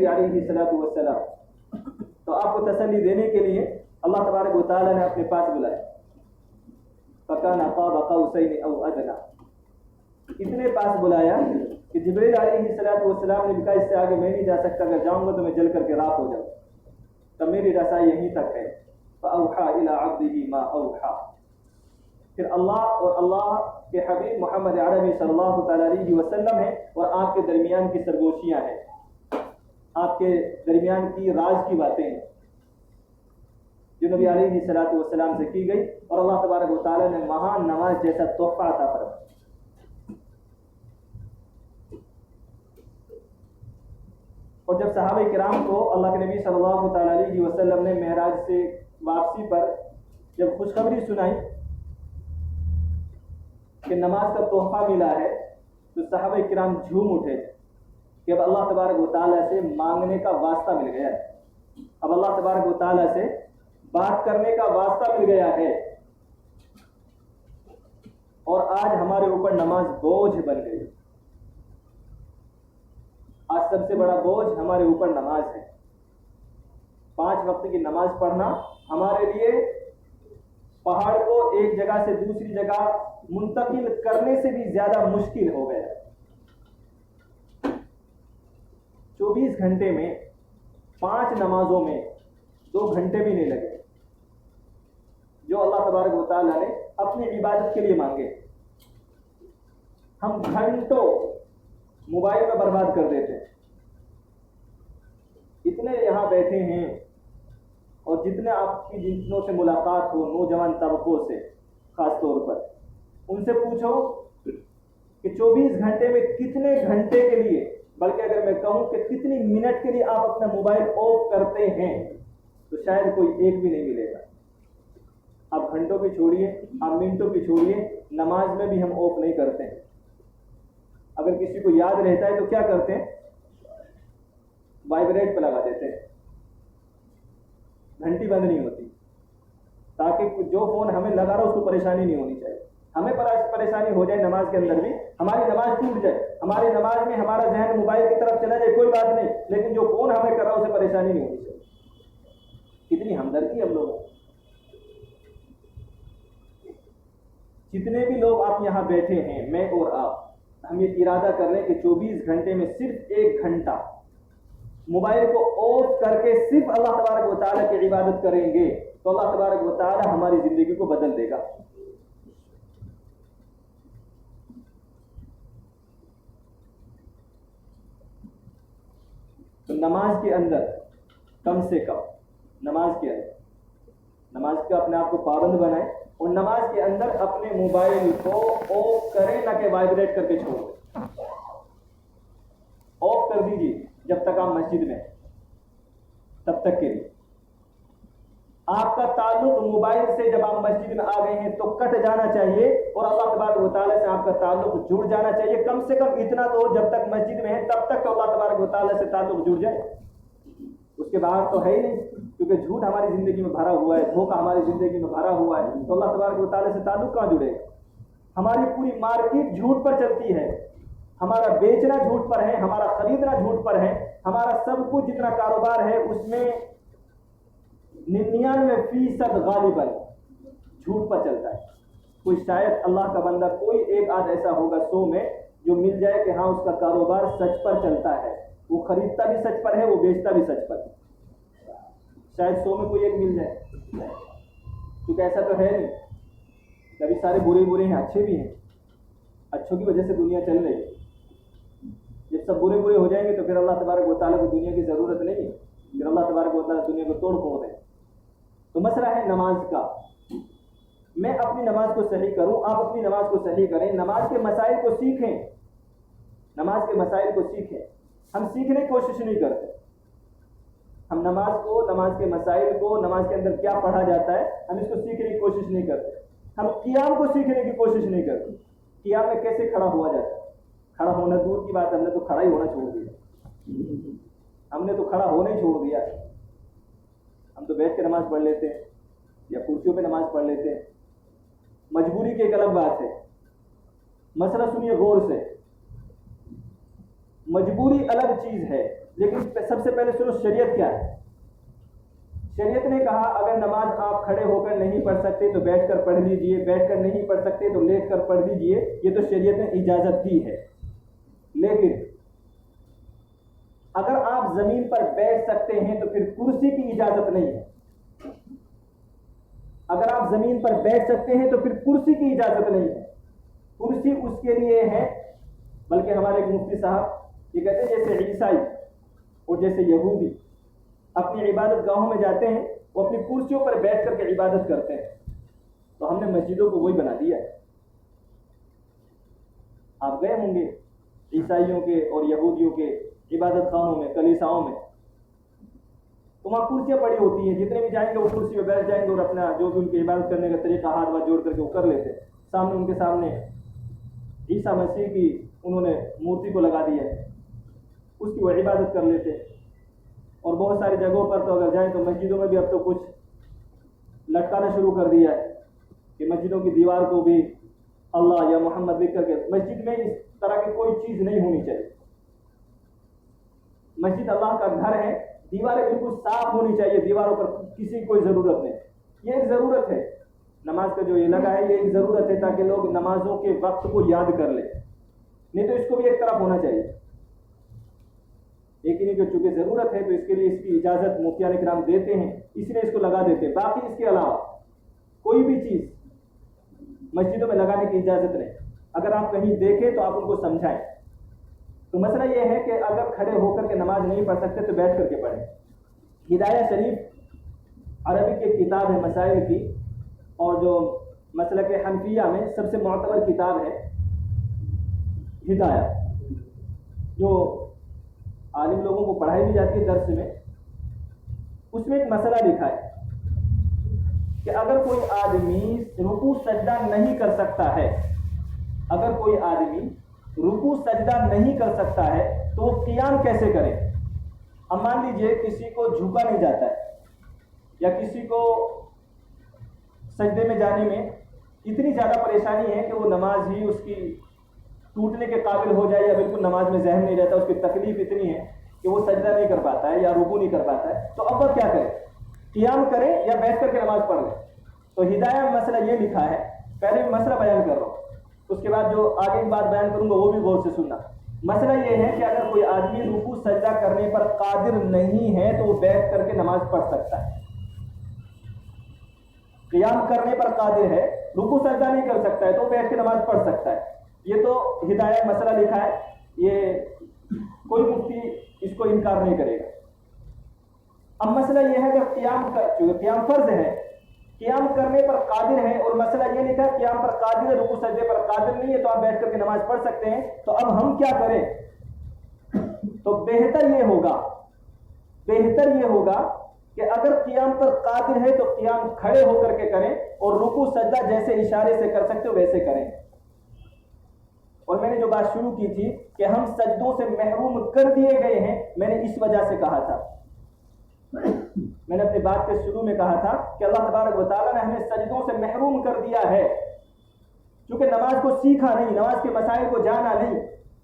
نبی علیہ الصلوۃ والسلام، تو آپ کو تسلی دینے کے لیے اللہ تبارک و تعالیٰ نے اپنے پاس بلایا، فَكَانَ قَابَ قَوْسَيْنِ أَوْ أَدْنَىٰ، اتنے پاس بلایا کہ جبریل علیہ الصلوۃ والسلام نے کہا اس سے آگے میں نہیں جا سکتا، اگر جاؤں گا تو میں جل کر کے راکھ ہو جاؤں، تو میری رسائی یہیں تک ہے۔ فَأَوْحَىٰ إِلَىٰ عَبْدِهِ مَا أَوْحَىٰ، پھر اللہ اور اللہ کے حبیب محمد عربی صلی اللہ تعالیٰ علیہ وسلم ہیں اور آپ کے درمیان کی سرگوشیاں ہیں، آپ کے درمیان کی راز کی باتیں ہیں جو نبی علیہ الصلوۃ والسلام سے کی گئی، اور اللہ تبارک و تعالیٰ نے مہان نماز جیسا تحفہ عطا فرمایا۔ اور جب صحابہ کرام کو اللہ کے نبی صلی اللہ تعالیٰ علیہ وسلم نے معراج سے واپسی پر جب خوشخبری سنائی کہ نماز کا تحفہ ملا ہے، تو صحابہ کرام جھوم اٹھے کہ اب اللہ تبارک و تعالیٰ سے مانگنے کا واسطہ مل گیا ہے، اب اللہ تبارک و تعالیٰ سے بات کرنے کا واسطہ مل گیا ہے، اور آج ہمارے اوپر نماز بوجھ بن گئی۔ آج سب سے بڑا بوجھ ہمارے اوپر نماز ہے۔ 5 وقت کی نماز پڑھنا ہمارے لیے پہاڑ کو ایک جگہ سے دوسری جگہ منتقل کرنے سے بھی زیادہ مشکل ہو گیا۔ 24 گھنٹے میں 5 نمازوں میں 2 گھنٹے بھی نہیں لگے جو اللہ تبارک و تعالیٰ نے اپنی عبادت کے لیے مانگے، ہم گھنٹوں موبائل میں برباد کر دیتے ہیں۔ اتنے یہاں بیٹھے ہیں، اور جتنے آپ کی جنوں سے ملاقات ہو نوجوان طبقوں سے خاص طور پر، ان سے پوچھو کہ 24 گھنٹے میں کتنے گھنٹے کے لیے، بلکہ اگر میں کہوں کہ کتنی منٹ کے لیے آپ اپنا موبائل آف کرتے ہیں، تو شاید کوئی ایک بھی نہیں ملے گا۔ آپ گھنٹوں کی چھوڑیے، آپ منٹوں کی چھوڑیے، نماز میں بھی ہم آف نہیں کرتے ہیں۔ اگر کسی کو یاد رہتا ہے تو کیا کرتے ہیں؟ وائبریٹ پہ لگا دیتے ہیں، گھنٹی بند نہیں ہوتی، تاکہ جو فون ہمیں لگا رہا اس کو پریشانی نہیں ہونی چاہیے۔ ہمیں پریشانی ہو جائے نماز کے اندر بھی، ہماری نماز ٹوٹ جائے، ہماری نماز میں ہمارا ذہن موبائل کی طرف چلا جائے، کوئی بات نہیں، لیکن جو فون ہمیں کر رہا اسے پریشانی نہیں ہونی چاہیے۔ کتنی ہمدردی ہم لوگوں، جتنے بھی لوگ آپ یہاں بیٹھے ہیں، میں اور آپ، ہم یہ ارادہ کر رہے ہیں کہ 24 گھنٹے میں صرف 1 گھنٹہ موبائل کو آف کر کے صرف اللہ تبارک و تعالیٰ کی عبادت کریں گے، تو اللہ تبارک و تعالیٰ ہماری زندگی کو بدل دے گا۔ تو نماز کے اندر کم سے کم نماز کا اپنے آپ کو پابند بنائیں، اور نماز کے اندر اپنے موبائل کو آف کریں، نہ کہ وائبریٹ کر کے چھوڑ دیں۔ آف کر دیجیے جب تک آپ مسجد میں، تب تک کے لیے آپ کا تعلق موبائل سے جب آپ مسجد میں آ گئے ہیں تو کٹ جانا چاہیے، اور اللہ تبارک و تعالیٰ سے آپ کا تعلق جڑ جانا چاہیے۔ کم سے کم اتنا تو جب تک مسجد میں ہے تب تک تو اللہ تبارک و تعالیٰ سے تعلق جڑ جائے، اس کے بعد تو ہے ہی نہیں، کیونکہ جھوٹ ہماری زندگی میں بھرا ہوا ہے، دھوکہ ہماری زندگی میں بھرا ہوا ہے، تو اللہ تبارک و تعالیٰ سے تعلق کہاں جڑے گا؟ ہماری پوری مارکیٹ جھوٹ پر چلتی ہے، ہمارا بیچنا جھوٹ پر ہے، ہمارا خریدنا جھوٹ پر ہے، ہمارا سب کچھ جتنا کاروبار ہے اس میں 99% غالباً جھوٹ پر چلتا ہے۔ کوئی شاید اللہ کا بندہ کوئی ایک آدھ ایسا ہوگا 100 میں جو مل جائے کہ ہاں اس کا کاروبار سچ پر چلتا ہے، وہ خریدتا بھی سچ پر ہے، وہ بیچتا بھی سچ پر ہے، شاید 100 میں کوئی ایک مل جائے، کیونکہ ایسا تو ہے نہیں۔ کبھی سارے برے ہیں، اچھے بھی ہیں، اچھوں کی وجہ سے دنیا چل رہی ہے۔ جب سب برے ہو جائیں گے تو پھر اللہ تبارک و تعالیٰ کو دنیا کی ضرورت نہیں ہے، پھر اللہ تبارک و تعالیٰ دنیا کو توڑ پھوڑ دیں۔ تو مسئلہ ہے نماز کا، میں اپنی نماز کو صحیح کروں، آپ اپنی نماز کو صحیح کریں، نماز کے مسائل کو سیکھیں، نماز کے مسائل کو سیکھیں۔ ہم سیکھنے کی کوشش نہیں کرتے، ہم نماز کے مسائل کو، نماز کے اندر کیا پڑھا جاتا ہے، ہم اس کو سیکھنے کی کوشش نہیں کرتے۔ ہم قیام کو سیکھنے کی کوشش نہیں کرتے، قیام میں کیسے کھڑا ہوا جاتا ہے، کھڑا ہونا دور کی بات، ہم نے تو کھڑا ہی ہونا چھوڑ دیا، ہم نے تو کھڑا ہونا ہی چھوڑ دیا، ہم تو بیٹھ کے نماز پڑھ لیتے ہیں یا کرسیوں پہ نماز پڑھ لیتے ہیں۔ مجبوری کی ایک الگ بات ہے، مسئلہ سنیے غور سے، مجبوری الگ چیز ہے، لیکن سب سے پہلے سنو شریعت کیا ہے. شریعت نے کہا اگر نماز آپ کھڑے ہو کر نہیں پڑھ سکتے تو بیٹھ کر پڑھ لیجئے, بیٹھ کر نہیں پڑھ سکتے تو لیٹ کر پڑھ لیجئے. یہ تو شریعت نے اجازت دی ہے. لیکن اگر آپ زمین پر بیٹھ سکتے ہیں تو پھر کرسی کی اجازت نہیں ہے. اگر آپ زمین پر بیٹھ سکتے ہیں تو پھر کرسی کی اجازت نہیں ہے. کرسی اس کے لیے ہے, بلکہ ہمارے ایک مفتی صاحب یہ کہتے ہیں جیسے عیسائی اور جیسے یہودی اپنی عبادت گاہوں میں جاتے ہیں, وہ اپنی کرسیوں پر بیٹھ کر کے عبادت کرتے ہیں, تو ہم نے مسجدوں کو وہی بنا دیا ہے. آپ گئے ہوں گے عیسائیوں کے اور یہودیوں کے عبادت خانوں میں, کلیساؤں میں, تو وہاں کرسیاں پڑی ہوتی ہیں. جتنے بھی جائیں گے وہ کرسی پہ بیٹھ جائیں گے اور اپنا جو بھی ان کی عبادت کرنے کا طریقہ ہاتھ واتھ جوڑ کر کے وہ کر لیتے. سامنے ان کے سامنے عیسیٰ مسیح کی انہوں نے مورتی کو لگا دیا ہے, اس کی وہ عبادت کر لیتے. اور بہت ساری جگہوں پر تو اگر جائیں تو مسجدوں میں بھی اب تو کچھ لٹکانا شروع کر دیا ہے کہ مسجدوں کی دیوار کو بھی اللہ یا محمد لکھ کر کے. مسجد میں اس طرح کی کوئی چیز نہیں ہونی چاہیے. مسجد اللہ کا گھر ہے, دیواریں بالکل صاف ہونی چاہیے, دیواروں پر کسی کی کوئی ضرورت نہیں. یہ ایک ضرورت ہے نماز کا جو یہ لگا ہے, یہ ایک ضرورت ہے تاکہ لوگ نمازوں کے وقت کو یاد کر لیں. نہیں تو اس کو بھی ایک طرف ہونا چاہیے. لیکن جو چونکہ ضرورت ہے تو اس کے لیے اس کی اجازت مفتیان کرام دیتے ہیں, اس لیے اس کو لگا دیتے ہیں. باقی اس کے علاوہ کوئی بھی چیز مسجدوں میں لگانے کی اجازت نہیں. اگر آپ کہیں دیکھیں تو آپ ان کو سمجھائیں. تو مسئلہ یہ ہے کہ اگر کھڑے ہو کر کے نماز نہیں پڑھ سکتے تو بیٹھ کر کے پڑھیں. ہدایہ شریف عربی کی کتاب ہے مسائل کی, اور جو مسلک حنفیہ میں سب سے معتبر کتاب ہے ہدایہ, جو عالم لوگوں کو پڑھائی بھی جاتی ہے درس میں. اس میں ایک مسئلہ لکھا ہے کہ اگر کوئی آدمی رکوع سجدہ نہیں کر سکتا ہے, اگر کوئی آدمی رکوع سجدہ نہیں کر سکتا ہے تو وہ قیام کیسے کرے. اب مان لیجئے کسی کو جھکا نہیں جاتا ہے, یا کسی کو سجدے میں جانے میں اتنی زیادہ پریشانی ہے کہ وہ نماز ہی اس کی ٹوٹنے کے قابل ہو جائے, یا بالکل نماز میں ذہن نہیں رہتا, اس کی تکلیف اتنی ہے کہ وہ سجدہ نہیں کر پاتا ہے یا رکوع نہیں کر پاتا ہے. تو اب وہ کیا کرے, قیام کرے یا بیٹھ کر کے نماز پڑھ لے. تو ہدایہ میں مسئلہ یہ لکھا ہے, پہلے میں مسئلہ بیان کر رہا ہوں, اس کے بعد جو آگے کی بات بیان کروں گا وہ بھی غور سے سننا. مسئلہ یہ ہے کہ اگر کوئی آدمی رکوع سجدہ کرنے پر قادر نہیں ہے تو وہ بیٹھ کر کے نماز پڑھ سکتا ہے. قیام کرنے پر قادر ہے, رکوع سجدہ نہیں کر سکتا ہے تو بیٹھ کے نماز پڑھ سکتا ہے. یہ تو ہدایت مسئلہ لکھا ہے, یہ کوئی مفتی اس کو انکار نہیں کرے گا. اب مسئلہ یہ ہے کہ قیام فرض ہے, قیام کرنے پر قادر ہے, اور مسئلہ یہ لکھا ہے قیام پر قادر ہے, رکوع سجدے پر قادر نہیں ہے, تو آپ بیٹھ کر کے نماز پڑھ سکتے ہیں. تو اب ہم کیا کریں؟ تو بہتر یہ ہوگا کہ اگر قیام پر قادر ہے تو قیام کھڑے ہو کر کے کریں, اور رکوع سجدہ جیسے اشارے سے کر سکتے ہو ویسے کریں. اور میں نے جو بات شروع کی تھی کہ ہم سجدوں سے محروم کر دیے گئے ہیں, میں نے اس وجہ سے کہا تھا, میں نے اپنی بات کے شروع میں کہا تھا کہ اللہ تبارک و تعالیٰ نے ہمیں سجدوں سے محروم کر دیا ہے, چونکہ نماز کو سیکھا نہیں, نماز کے مسائل کو جانا نہیں,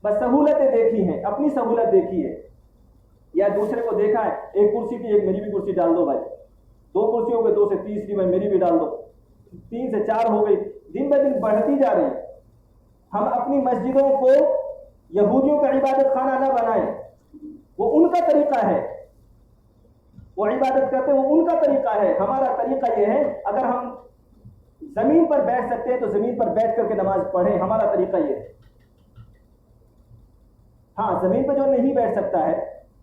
بس سہولتیں دیکھی ہیں, اپنی سہولت دیکھی ہے, یا دوسرے کو دیکھا ہے ایک کرسی تھی, ایک میری بھی کرسی ڈال دو بھائی, 2 کرسی ہو گئی, 2 سے تیسری بھائی میری بھی ڈال دو, 3 سے 4 ہو گئی, دن بہ دن بڑھتی جا رہی ہے. ہم اپنی مسجدوں کو یہودیوں کا عبادت خانہ نہ بنائیں, وہ ان کا طریقہ ہے, وہ عبادت کرتے ہیں, وہ ان کا طریقہ ہے. ہمارا طریقہ یہ ہے اگر ہم زمین پر بیٹھ سکتے ہیں تو زمین پر بیٹھ کر کے نماز پڑھیں, ہمارا طریقہ یہ ہے. ہاں زمین پہ جو نہیں بیٹھ سکتا ہے,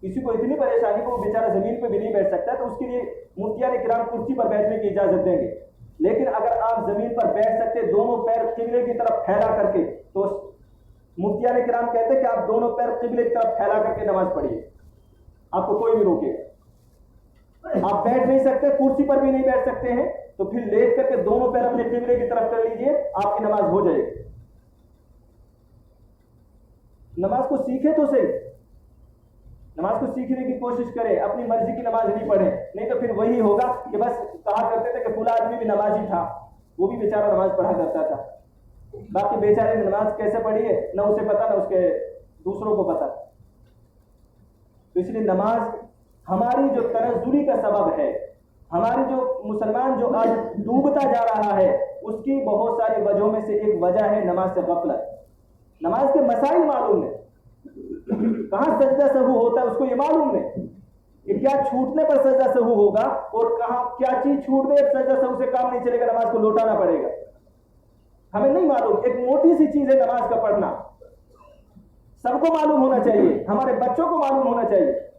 کسی کو اتنی پریشانی کو وہ بیچارہ زمین پہ بھی نہیں بیٹھ سکتا, تو اس کے لیے مفتیان کرام کرسی پر بیٹھنے کی اجازت دیں گے. لیکن اگر آپ زمین پر بیٹھ سکتے دونوں پیر قبلے کی طرف پھیلا کر کے, تو مفتیان کرام کہتے ہیں کہ آپ دونوں پیر قبلے کی طرف پھیلا کر کے نماز پڑھیے, آپ کو کوئی نہیں روکے. آپ بیٹھ نہیں سکتے, کرسی پر بھی نہیں بیٹھ سکتے ہیں, تو پھر لیٹ کر کے دونوں پیر اپنے قبلے کی طرف کر لیجئے, آپ کی نماز ہو جائے گی. نماز کو سیکھے تو صحیح, نماز کو سیکھنے کی کوشش کریں, اپنی مرضی کی نماز نہیں پڑھیں, نہیں تو پھر وہی ہوگا کہ بس کہا کرتے تھے کہ فلاں آدمی بھی نمازی تھا, وہ بھی بیچارہ نماز پڑھا کرتا تھا, باقی بیچارے نے نماز کیسے پڑھی ہے نہ اسے پتا نہ اس کے دوسروں کو پتا. تو اس لیے نماز ہماری جو تنزلی کا سبب ہے، ہماری جو مسلمان جو آج ڈوبتا جا رہا ہے، اس کی بہت ساری وجہوں میں سے ایک وجہ ہے نماز سے غفلت۔ نماز کے مسائل معلوم نہیں، کہاں سجدہ سہو ہوتا ہے اس کو یہ معلوم نہیں کہ کیا چھوٹنے پر سجدہ سہو ہوگا، اور کہاں کیا چیز چھوٹ دے سجدہ سہو سے کام نہیں چلے گا، نماز کو لوٹانا پڑے گا، ہمیں نہیں معلوم۔ ایک موٹی سی چیز ہے نماز کا پڑھنا، سب کو معلوم ہونا چاہیے، ہمارے بچوں کو معلوم ہونا چاہیے۔